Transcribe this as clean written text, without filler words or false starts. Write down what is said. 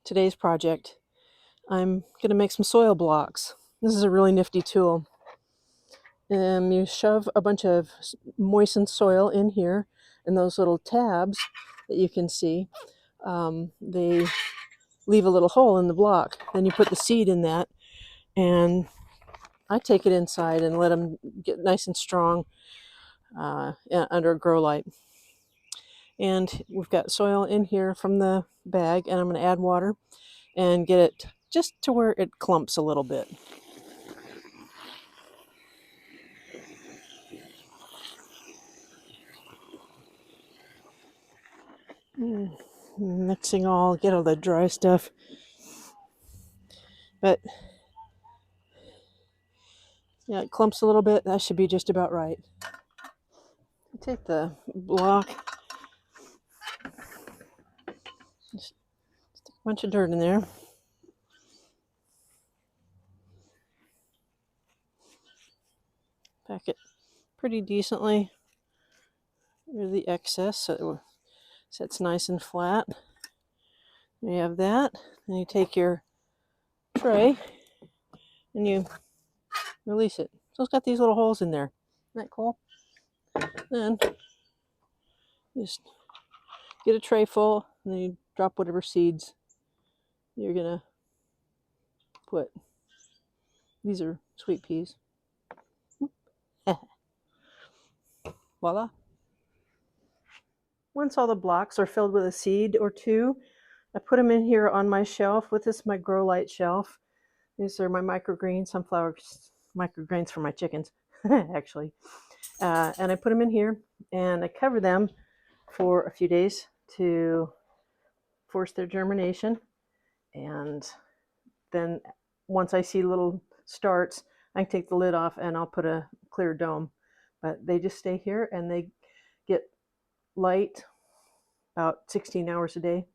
today's project. I'm going to make some soil blocks. This is a really nifty tool. You shove a bunch of moistened soil in here, and those little tabs that you can see, they leave a little hole in the block. Then you put the seed in that, and I take it inside and let them get nice and strong under a grow light. And we've got soil in here from the bag, and I'm going to add water and get it just to where it clumps a little bit. Mixing get all the dry stuff. But yeah, it clumps a little bit. That should be just about right. Take the block, just stick a bunch of dirt in there. Pack it pretty decently. Rid the excess so it sits nice and flat. There you have that. Then you take your tray and you release it. So it's got these little holes in there. Isn't that cool? Then just get a tray full, and then you drop whatever seeds you're gonna put. These are sweet peas. Voila. Once all the blocks are filled with a seed or two, I put them in here on my shelf. With this, my grow light shelf. These are my microgreens, sunflower microgreens for my chickens, actually. And I put them in here, and I cover them for a few days to force their germination. And then once I see little starts, I can take the lid off and I'll put a clear dome. But they just stay here, and they get light about 16 hours a day.